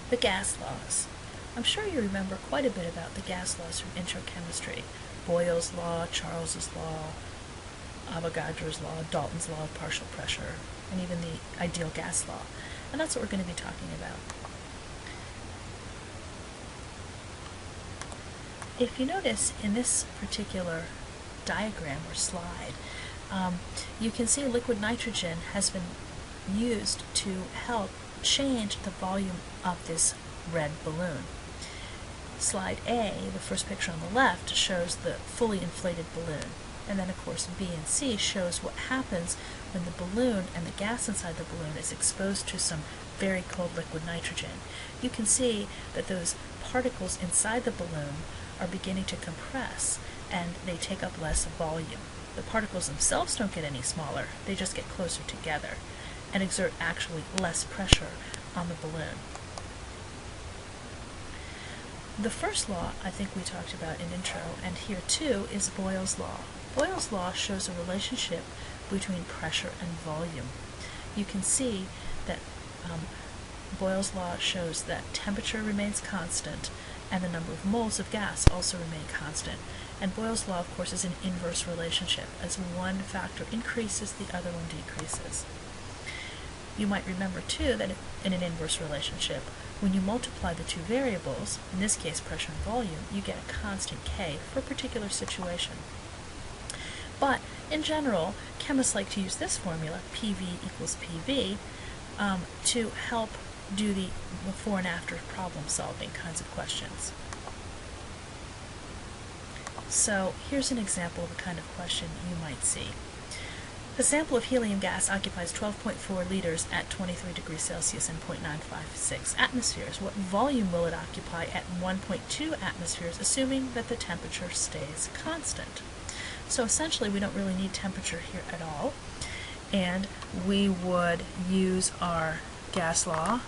The gas laws. I'm sure you remember quite a bit about the gas laws from intro chemistry. Boyle's law, Charles's law, Avogadro's law, Dalton's law of partial pressure, and even the ideal gas law. And that's what we're going to be talking about. If you notice in this particular diagram or slide, you can see liquid nitrogen has been used to help change the volume of this red balloon. Slide A, the first picture on the left, shows the fully inflated balloon. And then, of course, B and C shows what happens when the balloon and the gas inside the balloon is exposed to some very cold liquid nitrogen. You can see that those particles inside the balloon are beginning to compress, and they take up less volume. The particles themselves don't get any smaller, they just get closer together and exert actually less pressure on the balloon. The first law I think we talked about in intro, and here too, is Boyle's law. Boyle's law shows a relationship between pressure and volume. You can see that Boyle's law shows that temperature remains constant and the number of moles of gas also remain constant. And Boyle's law, of course, is an inverse relationship. As one factor increases, the other one decreases. You might remember, too, that in an inverse relationship, when you multiply the two variables, in this case pressure and volume, you get a constant K for a particular situation. But in general, chemists like to use this formula, PV equals PV, to help do the before and after problem solving kinds of questions. So here's an example of a kind of question you might see. A sample of helium gas occupies 12.4 liters at 23 degrees Celsius and 0.956 atmospheres. What volume will it occupy at 1.2 atmospheres, assuming that the temperature stays constant? So essentially, we don't really need temperature here at all, and we would use our gas law,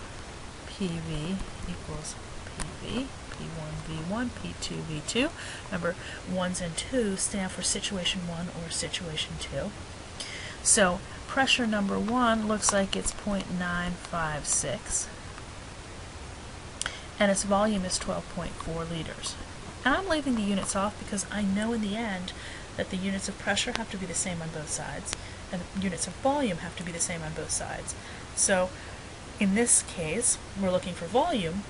PV equals PV, P1 V1, P2 V2. Remember, 1s and 2s stand for situation 1 or situation 2. So pressure number 1 looks like it's 0.956, and its volume is 12.4 liters. And I'm leaving the units off because I know in the end that the units of pressure have to be the same on both sides, and the units of volume have to be the same on both sides. So in this case, we're looking for volume,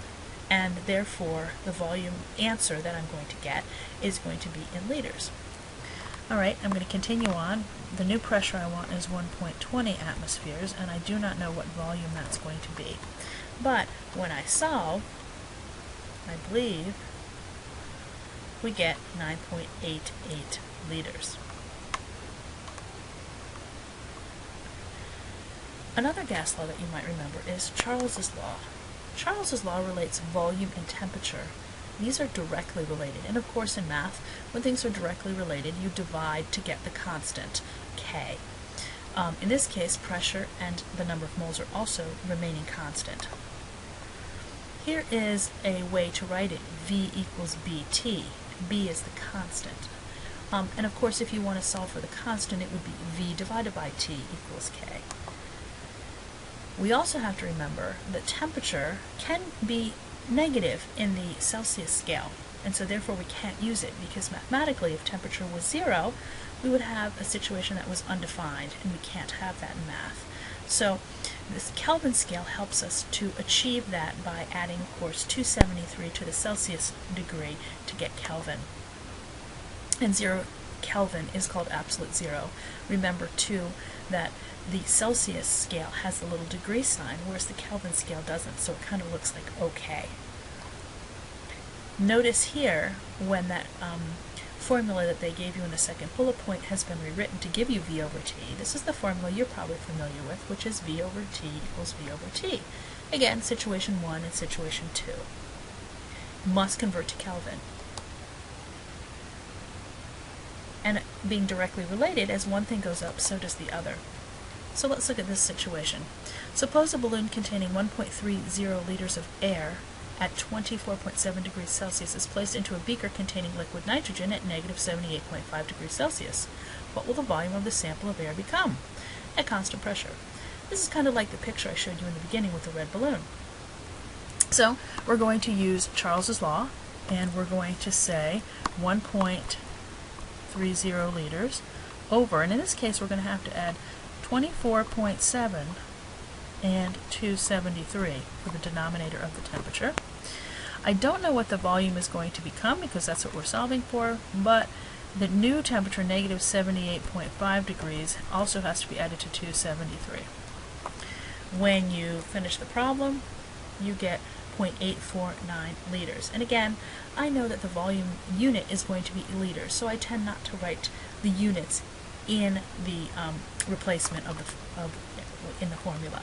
and therefore the volume answer that I'm going to get is going to be in liters. Alright, I'm going to continue on. The new pressure I want is 1.20 atmospheres, and I do not know what volume that's going to be. But when I solve, I believe we get 9.88 liters. Another gas law that you might remember is Charles's law. Charles's law relates volume and temperature. These are directly related, and of course in math, when things are directly related, you divide to get the constant, K. In this case, pressure and the number of moles are also remaining constant. Here is a way to write it, V equals BT. B is the constant. And of course, if you want to solve for the constant, it would be V divided by T equals K. We also have to remember that temperature can be negative in the Celsius scale, and so therefore we can't use it, because mathematically if temperature was 0, we would have a situation that was undefined, and we can't have that in math. So this Kelvin scale helps us to achieve that by adding, of course, 273 to the Celsius degree to get Kelvin. And 0 Kelvin is called absolute zero. Remember, too, that the Celsius scale has a little degree sign, whereas the Kelvin scale doesn't, so it kind of looks like OK. Notice here, when that formula that they gave you in the second bullet point has been rewritten to give you V over T, this is the formula you're probably familiar with, which is V over T equals V over T. Again, situation 1 and situation 2. Must convert to Kelvin. And being directly related, as one thing goes up, so does the other. So let's look at this situation. Suppose a balloon containing 1.30 liters of air at 24.7 degrees Celsius is placed into a beaker containing liquid nitrogen at negative 78.5 degrees Celsius. What will the volume of the sample of air become at constant pressure? This is kind of like the picture I showed you in the beginning with the red balloon. So we're going to use Charles's law, and we're going to say 1.30 liters over, and in this case we're going to have to add 24.7 and 273 for the denominator of the temperature. I don't know what the volume is going to become because that's what we're solving for, but the new temperature, negative 78.5 degrees, also has to be added to 273. When you finish the problem, you get 0.849 liters. And again, I know that the volume unit is going to be liters, so I tend not to write the units in the replacement in the formula.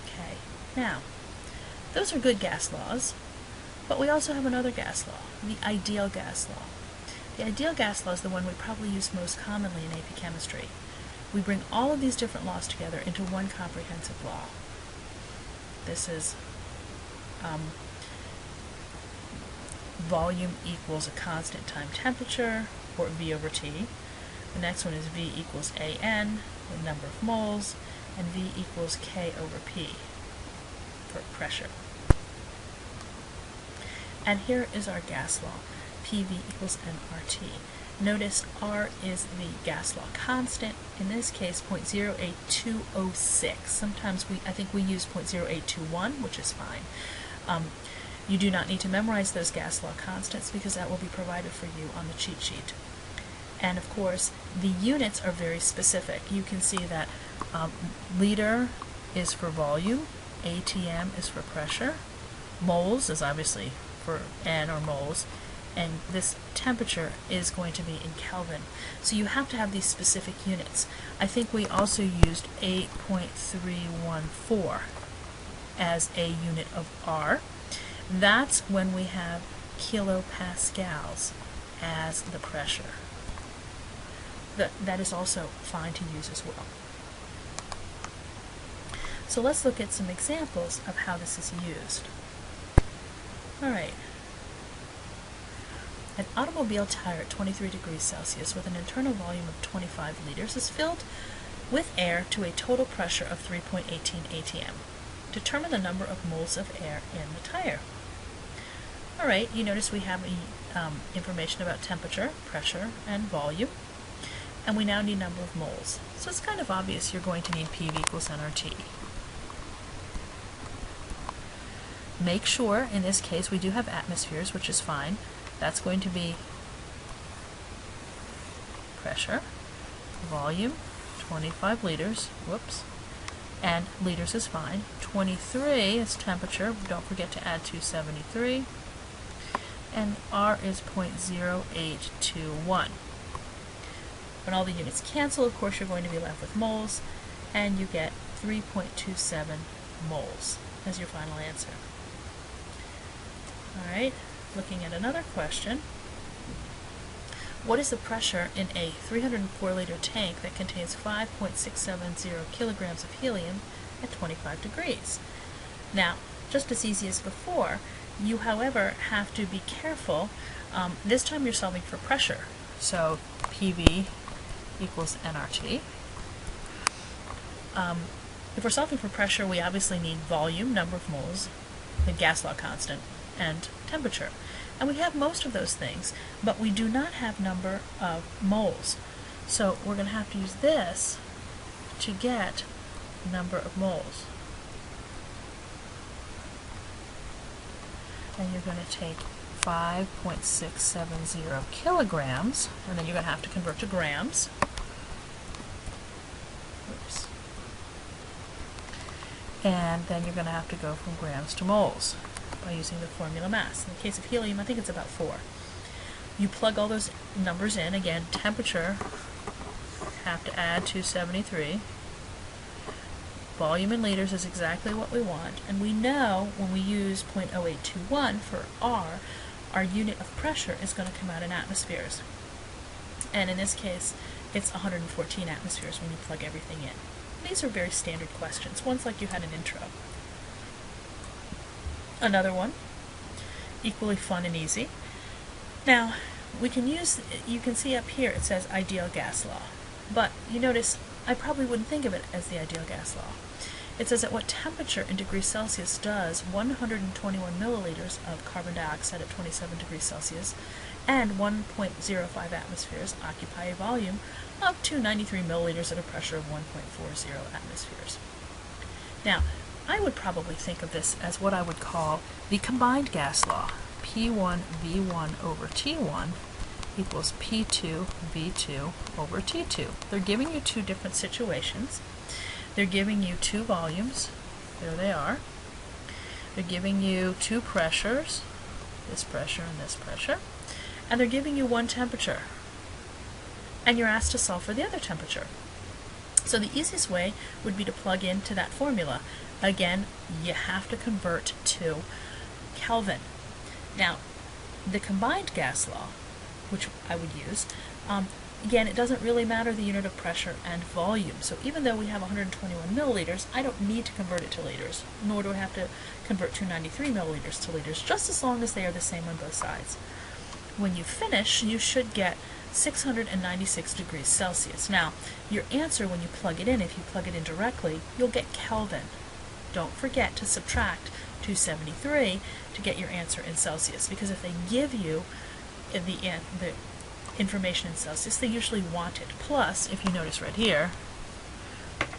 Okay, now those are good gas laws, but we also have another gas law, the ideal gas law. The ideal gas law is the one we probably use most commonly in AP Chemistry. We bring all of these different laws together into one comprehensive law. This is volume equals a constant time temperature, or V over T. The next one is V equals AN, the number of moles, and V equals K over P for pressure. And here is our gas law. PV equals nRT. Notice R is the gas law constant. In this case, 0.08206. Sometimes I think we use 0.0821, which is fine. You do not need to memorize those gas law constants because that will be provided for you on the cheat sheet. And of course, the units are very specific. You can see that liter is for volume, ATM is for pressure, moles is obviously for N or moles, and this temperature is going to be in Kelvin. So you have to have these specific units. I think we also used 8.314 as a unit of R. That's when we have kilopascals as the pressure. That is also fine to use as well. So let's look at some examples of how this is used. All right. An automobile tire at 23 degrees Celsius with an internal volume of 25 liters is filled with air to a total pressure of 3.18 atm. Determine the number of moles of air in the tire. All right, you notice we have information about temperature, pressure, and volume, and we now need number of moles. So it's kind of obvious you're going to need PV equals nRT. Make sure, in this case, we do have atmospheres, which is fine. That's going to be pressure, volume, 25 liters, whoops, and liters is fine. 23 is temperature, don't forget to add 273, and R is 0.0821. When all the units cancel, of course, you're going to be left with moles, and you get 3.27 moles as your final answer. All right. Looking at another question, what is the pressure in a 304-liter tank that contains 5.670 kilograms of helium at 25 degrees? Now, just as easy as before, you, however, have to be careful. This time you're solving for pressure, so PV equals nRT. If we're solving for pressure, we obviously need volume, number of moles, the gas law constant, and temperature. And we have most of those things, but we do not have number of moles. So we're going to have to use this to get number of moles. And you're going to take 5.670 kilograms, and then you're going to have to convert to grams. Oops. And then you're going to have to go from grams to moles by using the formula mass. In the case of helium, I think it's about 4. You plug all those numbers in. Again, temperature, have to add 273. Volume in liters is exactly what we want. And we know when we use 0.0821 for R, our unit of pressure is going to come out in atmospheres. And in this case, it's 114 atmospheres when you plug everything in. These are very standard questions, ones like you had in intro. Another one, equally fun and easy. Now, we can use, you can see up here it says ideal gas law. but you notice I probably wouldn't think of it as the ideal gas law. It says at what temperature in degrees Celsius does 121 milliliters of carbon dioxide at 27 degrees Celsius and 1.05 atmospheres occupy a volume of 293 milliliters at a pressure of 1.40 atmospheres. Now, I would probably think of this as what I would call the combined gas law. P1 V1 over T1 equals P2 V2 over T2. They're giving you two different situations. They're giving you two volumes. There they are. They're giving you two pressures, this pressure and this pressure. And they're giving you one temperature. And you're asked to solve for the other temperature. So the easiest way would be to plug into that formula. Again, you have to convert to Kelvin. Now, the combined gas law, which I would use, again, it doesn't really matter the unit of pressure and volume. So even though we have 121 milliliters, I don't need to convert it to liters, nor do I have to convert 293 milliliters to liters, just as long as they are the same on both sides. When you finish, you should get 696 degrees Celsius. Now, your answer when you plug it in, if you plug it in directly, you'll get Kelvin. Don't forget to subtract 273 to get your answer in Celsius, because if they give you the information in Celsius, they usually want it. Plus, if you notice right here,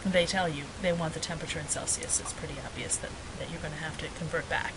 they tell you they want the temperature in Celsius. It's pretty obvious that you're going to have to convert back.